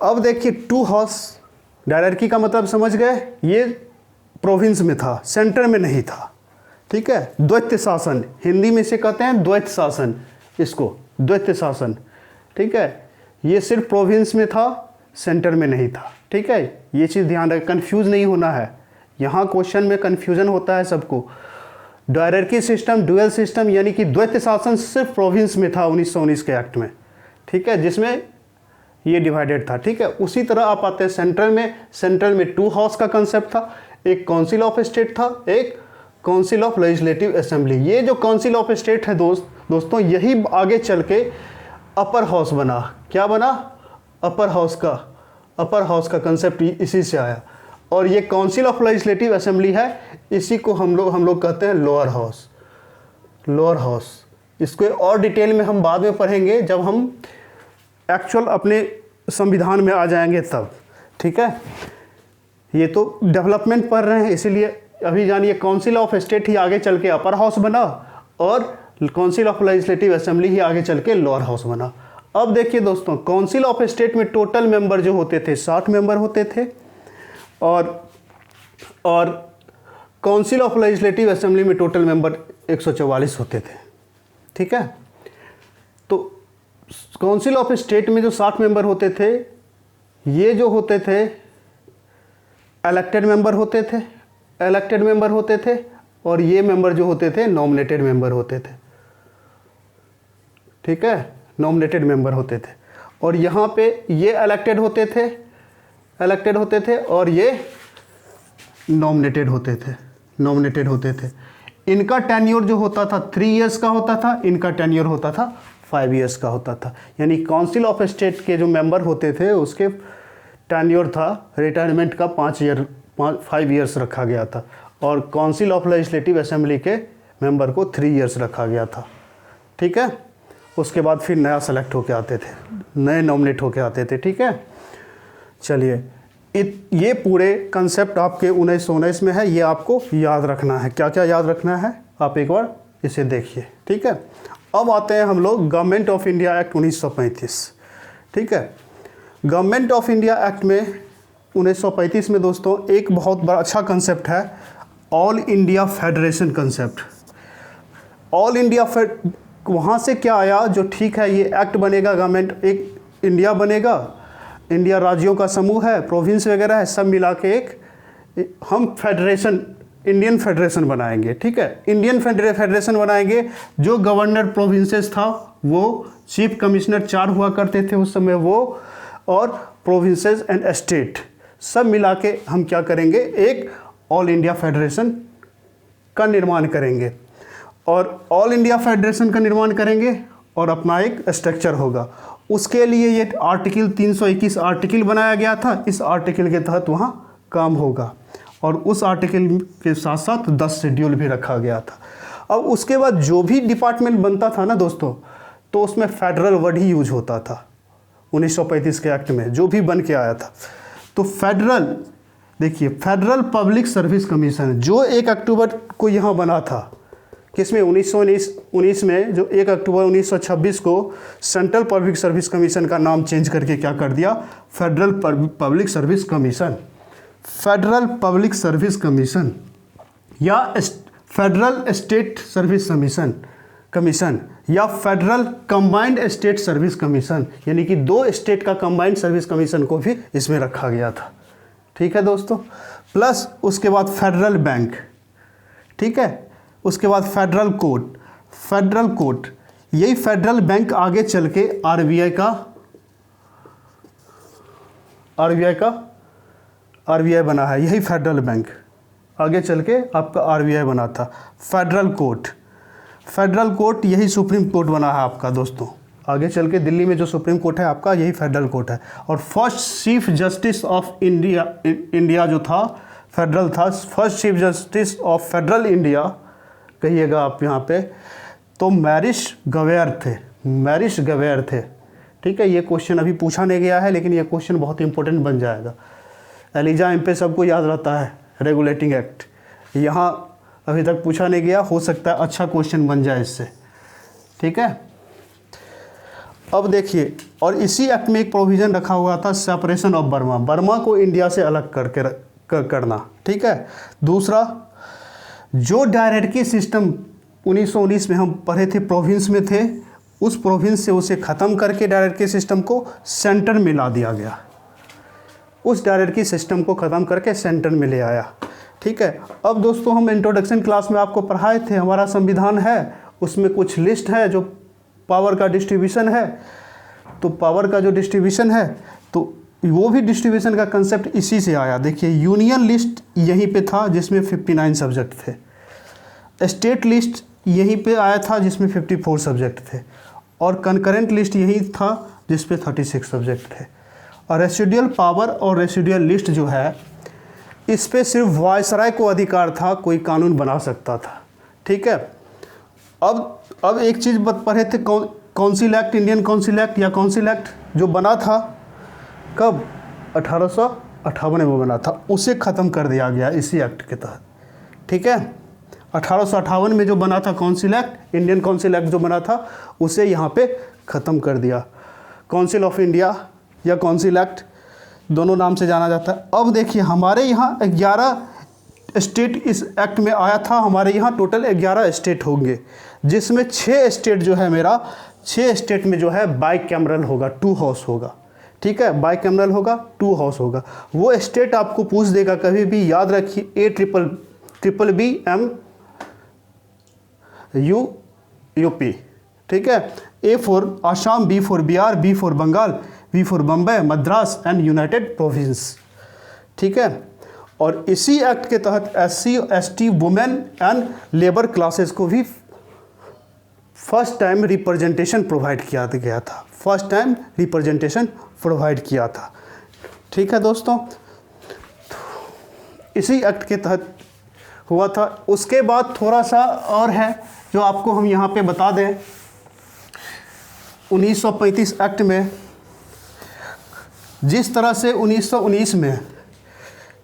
अब देखिए 2 हाउस डायरेक्टरी का मतलब समझ गए, ये प्रोविंस में था, सेंटर में नहीं था, ठीक है। द्वैत शासन, हिंदी में से कहते हैं द्वैत शासन, इसको द्वैत शासन, ठीक है। ये सिर्फ प्रोविंस में था, सेंटर में नहीं था, ठीक है। ये चीज़ ध्यान रखें, कंफ्यूज नहीं होना है। यहाँ क्वेश्चन में कंफ्यूजन होता है सबको। डायरेक्टरी सिस्टम, ड्यूअल सिस्टम यानी कि द्वैत शासन सिर्फ प्रोविंस में था 1919 के एक्ट में, ठीक है, जिसमें ये डिवाइडेड था, ठीक है। उसी तरह आप आते हैं सेंट्रल में 2 हाउस का कंसेप्ट था, एक काउंसिल ऑफ स्टेट था, एक काउंसिल ऑफ लेजिस्लेटिव असेंबली। ये जो काउंसिल ऑफ स्टेट है दोस्तों यही आगे चल के अपर हाउस बना। क्या बना? अपर हाउस का कंसेप्ट इसी से आया। और ये काउंसिल ऑफ लेजिस्लेटिव असेंबली है, इसी को हम लोग कहते हैं लोअर हाउस। इसको और डिटेल में हम बाद में पढ़ेंगे जब हम एक्चुअल अपने संविधान में आ जाएंगे तब, ठीक है। ये तो डेवलपमेंट पढ़ रहे हैं, इसीलिए अभी जानिए काउंसिल ऑफ स्टेट ही आगे चल के अपर हाउस बना और काउंसिल ऑफ लेजिस्लेटिव असेंबली ही आगे चल के लोअर हाउस बना। अब देखिए दोस्तों, काउंसिल ऑफ स्टेट में टोटल मेंबर जो होते थे 60 मेंबर होते थे, और काउंसिल ऑफ लेजिस्लेटिव असेंबली में टोटल मेंबर 144 होते थे, ठीक है। तो काउंसिल ऑफ स्टेट में जो 60 मेंबर होते थे, ये जो होते थे इलेक्टेड मेंबर होते थे, और ये मेंबर जो होते थे नॉमिनेटेड मेंबर होते थे, ठीक है, नॉमिनेटेड मेंबर होते थे। और यहाँ पे ये इलेक्टेड होते थे और ये नॉमिनेटेड होते थे। इनका टेन्योर जो होता था 3 इयर्स का होता था, इनका टेन्योर होता था 5 इयर्स का होता था। यानी काउंसिल ऑफ स्टेट के जो मेंबर होते थे उसके टेन्योर था रिटायरमेंट का 5 इयर्स रखा गया था, और काउंसिल ऑफ लेजिस्लेटिव असेंबली के मेंबर को 3 इयर्स रखा गया था, ठीक है। उसके बाद फिर नया सेलेक्ट होके आते थे, नए नॉमिनेट होके आते थे, ठीक है। चलिए, ये पूरे कंसेप्ट आपके 1919 में है, ये आपको याद रखना है। क्या क्या याद रखना है आप एक बार इसे देखिए, ठीक है। अब आते हैं हम लोग गवर्नमेंट ऑफ इंडिया एक्ट 1935, ठीक है। गवर्नमेंट ऑफ इंडिया एक्ट में 1935 में दोस्तों एक बहुत बड़ा अच्छा कंसेप्ट है, all India federation concept. All India वहाँ से क्या आया, जो ठीक है ये एक्ट बनेगा, गवर्नमेंट एक इंडिया बनेगा, इंडिया राज्यों का समूह है, प्रोविंस वगैरह है, सब मिला के एक हम फेडरेशन, इंडियन फेडरेशन बनाएंगे, ठीक है। इंडियन फेडरेशन बनाएंगे। जो गवर्नर प्रोविंसेस था वो चीफ कमिश्नर 4 हुआ करते थे उस समय वो, और प्रोविंसेस एंड स्टेट सब मिला के हम क्या करेंगे, एक ऑल इंडिया फेडरेशन का निर्माण करेंगे। और ऑल इंडिया फेडरेशन का निर्माण करेंगे और अपना एक स्ट्रक्चर होगा। उसके लिए ये आर्टिकल 321 आर्टिकल बनाया गया था, इस आर्टिकल के तहत वहाँ काम होगा। और उस आर्टिकल के साथ साथ 10 शेड्यूल भी रखा गया था। अब उसके बाद जो भी डिपार्टमेंट बनता था ना दोस्तों, तो उसमें फेडरल वर्ड ही यूज होता था 1935 के एक्ट में जो भी बन के आया था। तो फेडरल, देखिए फेडरल पब्लिक सर्विस कमीशन जो 1 अक्टूबर को यहाँ बना था, किसमें 1919 में, जो 1 अक्टूबर 1926 को सेंट्रल पब्लिक सर्विस कमीशन का नाम चेंज करके क्या कर दिया, federal public service commission. Federal public service commission या फेडरल स्टेट सर्विस कमीशन या federal combined state service commission, यानी कि 2 स्टेट का कंबाइंड सर्विस कमीशन को भी इसमें रखा गया था। ठीक है दोस्तों। प्लस उसके बाद फेडरल बैंक, ठीक है, उसके बाद फेडरल कोर्ट, यही फेडरल बैंक आगे चल के आरबीआई बना है। यही फेडरल बैंक आगे चल के आपका आरबीआई बना था। फेडरल कोर्ट यही सुप्रीम कोर्ट बना है आपका दोस्तों। आगे चल के दिल्ली में जो सुप्रीम कोर्ट है आपका, यही फेडरल कोर्ट है। और first chief justice of India जो था फेडरल था, first chief justice of federal India कहिएगा आप यहाँ पे, तो मैरिश गवेयर थे। ठीक है, ये क्वेश्चन अभी पूछा नहीं गया है, लेकिन ये क्वेश्चन बहुत इंपॉर्टेंट बन जाएगा। एलिजा एमपे सबको याद रहता है, रेगुलेटिंग एक्ट, यहाँ अभी तक पूछा नहीं गया, हो सकता है अच्छा क्वेश्चन बन जाए इससे। ठीक है, अब देखिए, और इसी एक्ट में एक प्रोविज़न रखा हुआ था सेपरेशन ऑफ बर्मा को इंडिया से अलग करना। ठीक है, दूसरा जो डायरेक्टरी सिस्टम 1919 में हम पढ़े थे, प्रोविंस में थे, उस प्रोविंस से उसे ख़त्म करके डायरेक्टरी सिस्टम को सेंटर में ला दिया गया। उस डायरेक्टरी सिस्टम को ख़त्म करके सेंटर में ले आया। ठीक है, अब दोस्तों हम इंट्रोडक्शन क्लास में आपको पढ़ाए थे, हमारा संविधान है, उसमें कुछ लिस्ट है जो पावर का डिस्ट्रीब्यूशन है। तो पावर का जो डिस्ट्रीब्यूशन है, तो वो भी डिस्ट्रीब्यूशन का कंसेप्ट इसी से आया। देखिए, यूनियन लिस्ट यहीं पे था जिसमें 59 सब्जेक्ट थे, स्टेट लिस्ट यहीं पे आया था जिसमें 54 सब्जेक्ट थे, और कंकरेंट लिस्ट यही था जिस पे 36 सब्जेक्ट थे। और रेसिडुअल पावर और रेसिडुअल लिस्ट जो है, इस पे सिर्फ वायसराय को अधिकार था, कोई कानून बना सकता था। ठीक है, अब एक चीज़ पढ़े थे, council act, Indian council act या काउंसिल एक्ट जो बना था कब, 1858 में बना था, उसे ख़त्म कर दिया गया इसी एक्ट के तहत। ठीक है, 1858 में जो बना था council act, Indian council act जो बना था, उसे यहाँ पे ख़त्म कर दिया। काउंसिल ऑफ इंडिया या काउंसिल एक्ट दोनों नाम से जाना जाता है। अब देखिए, हमारे यहाँ 11 स्टेट इस एक्ट में आया था। हमारे यहाँ टोटल 11 स्टेट होंगे, जिसमें 6 स्टेट जो है मेरा, 6 स्टेट में जो है बाई कैमरल होगा, 2 हाउस होगा। ठीक है, बाई कैमरल होगा, 2 हाउस होगा। वो स्टेट आपको पूछ देगा कभी भी, याद रखिए, ABBM UP। ठीक है, A for Assam, B for Bihar, B for Bengal, B for Bombay, Madras and United Province. ठीक है, और इसी एक्ट के तहत SC ST women and labour classes को भी फर्स्ट टाइम रिप्रेजेंटेशन प्रोवाइड किया गया था, फर्स्ट टाइम रिप्रेजेंटेशन प्रोवाइड किया था। ठीक है दोस्तों, इसी एक्ट के तहत हुआ था। उसके बाद थोड़ा सा और है जो आपको हम यहाँ पे बता दें, 1935 एक्ट में जिस तरह से 1919 में,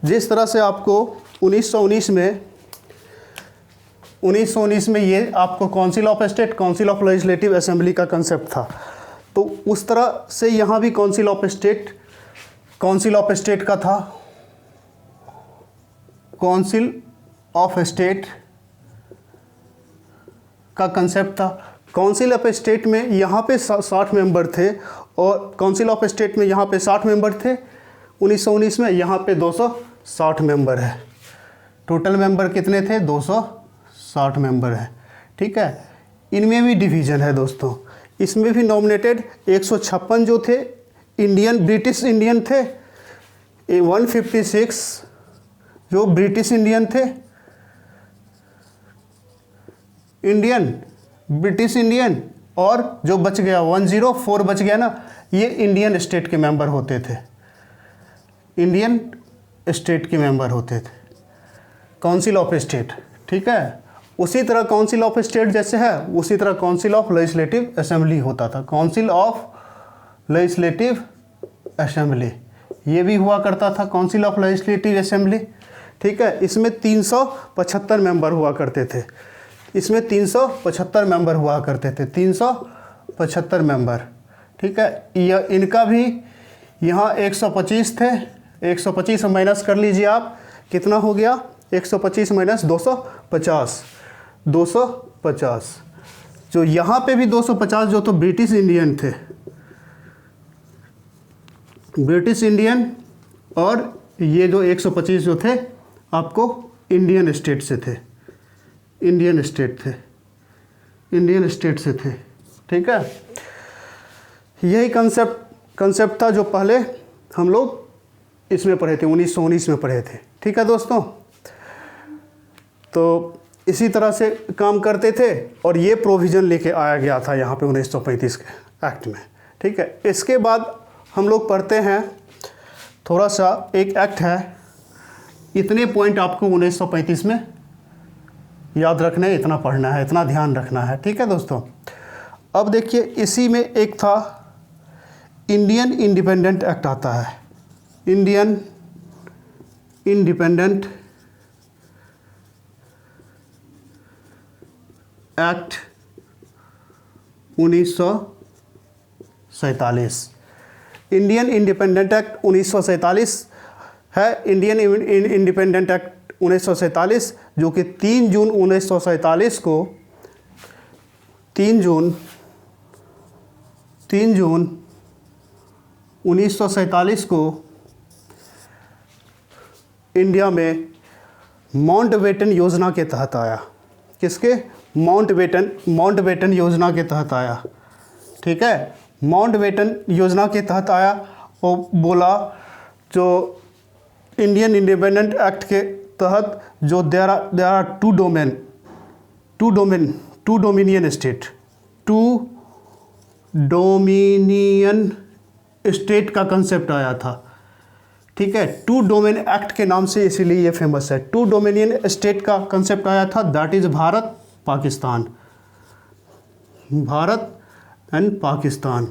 जिस तरह से आपको 1919 में ये आपको council of state, council of legislative assembly का कंसेप्ट था, तो उस तरह से यहाँ भी काउंसिल ऑफ स्टेट का था, काउंसिल ऑफ स्टेट का कंसेप्ट था। काउंसिल ऑफ स्टेट में यहाँ पे 60 मेंबर थे, और काउंसिल ऑफ स्टेट में यहाँ पे 60 मेंबर थे 1919 में, यहाँ पे 260 मेंबर है। टोटल मेंबर कितने थे, 260 मेंबर है। ठीक है, इनमें भी डिवीज़न है दोस्तों, इसमें भी नॉमिनेटेड 156 जो थे इंडियन ब्रिटिश इंडियन थे, 156 जो ब्रिटिश इंडियन थे, इंडियन ब्रिटिश इंडियन, और जो बच गया 104 बच गया ना, ये इंडियन स्टेट के मेंबर होते थे, इंडियन स्टेट के मेंबर होते थे, काउंसिल ऑफ स्टेट। ठीक है, उसी तरह काउंसिल ऑफ स्टेट जैसे है उसी तरह काउंसिल ऑफ लेजिस्लेटिव असेंबली होता था, काउंसिल ऑफ लेजिस्लेटिव असेंबली ये भी हुआ करता था, काउंसिल ऑफ लेजिस्लेटिव असेंबली। ठीक है, इसमें 375 मेंबर हुआ करते थे, इसमें 375 मेंबर हुआ करते थे, 375 मेंबर। ठीक है, यह इनका भी यहाँ 125 थे, 125 माइनस कर लीजिए आप, कितना हो गया 125 माइनस 250, 250। जो यहाँ पे भी 250 जो तो ब्रिटिश इंडियन थे, ब्रिटिश इंडियन, और ये जो 125 जो थे आपको इंडियन स्टेट से थे, इंडियन स्टेट थे, इंडियन स्टेट से थे। ठीक है, यही कंसेप्ट था जो पहले हम लोग इसमें पढ़े थे, 1919 में पढ़े थे। ठीक है दोस्तों, तो इसी तरह से काम करते थे और ये प्रोविज़न लेके आया गया था यहाँ पे 1935 के एक्ट में। ठीक है, इसके बाद हम लोग पढ़ते हैं थोड़ा सा, एक एक्ट है, इतने पॉइंट आपको 1935 में याद रखना है, इतना पढ़ना है, इतना ध्यान रखना है। ठीक है दोस्तों, अब देखिए इसी में एक था इंडियन इंडिपेंडेंट एक्ट आता है, Indian independent act 1947, Indian independent act 1947 है, इंडियन इंडिपेंडेंट एक्ट 1947 जो कि 3 जून 1947 को 3 जून 1947 को इंडिया में माउंटबेटन योजना के तहत आया। किसके? माउंटबेटन योजना के तहत आया। ठीक है, माउंटबेटन योजना के तहत आया और बोला जो इंडियन इंडिपेंडेंट एक्ट के तहत जो there are two dominion state का कंसेप्ट आया था। ठीक है, टू डोमेन एक्ट के नाम से इसीलिए ये फेमस है। टू डोमिनियन स्टेट का कंसेप्ट आया था, that is Bharat Pakistan, Bharat and Pakistan.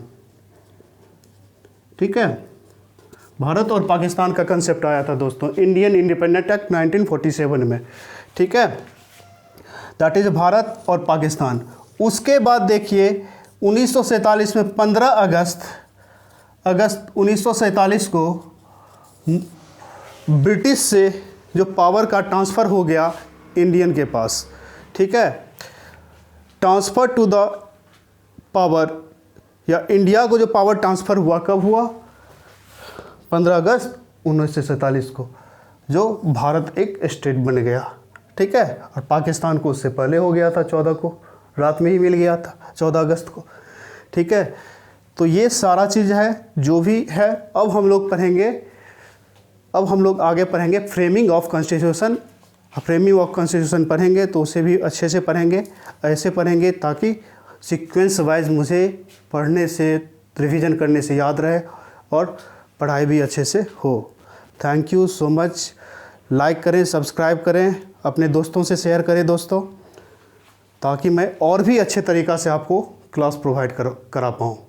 ठीक है, भारत और पाकिस्तान का कंसेप्ट आया था दोस्तों इंडियन इंडिपेंडेंट एक्ट 1947 में। ठीक है, दैट इज भारत और पाकिस्तान। उसके बाद देखिए 1947 में 15 अगस्त 1947 को ब्रिटिश से जो पावर का ट्रांसफ़र हो गया इंडियन के पास। ठीक है, ट्रांसफ़र टू द पावर या इंडिया को जो पावर ट्रांसफ़र हुआ कब हुआ? 15 अगस्त 1947 को, जो भारत एक स्टेट बन गया। ठीक है, और पाकिस्तान को उससे पहले हो गया था, 14 को रात में ही मिल गया था, 14 अगस्त को। ठीक है, तो ये सारा चीज़ है जो भी है। अब हम लोग आगे पढ़ेंगे framing of constitution. Framing of constitution पढ़ेंगे तो उसे भी अच्छे से पढ़ेंगे, ऐसे पढ़ेंगे ताकि सीक्वेंस वाइज मुझे पढ़ने से, रिवीजन करने से याद रहे और पढ़ाई भी अच्छे से हो। Thank you so much. Like करें, सब्सक्राइब करें, अपने दोस्तों से शेयर करें दोस्तों, ताकि मैं और भी अच्छे तरीक़ा से आपको क्लास प्रोवाइड करा पाऊँ।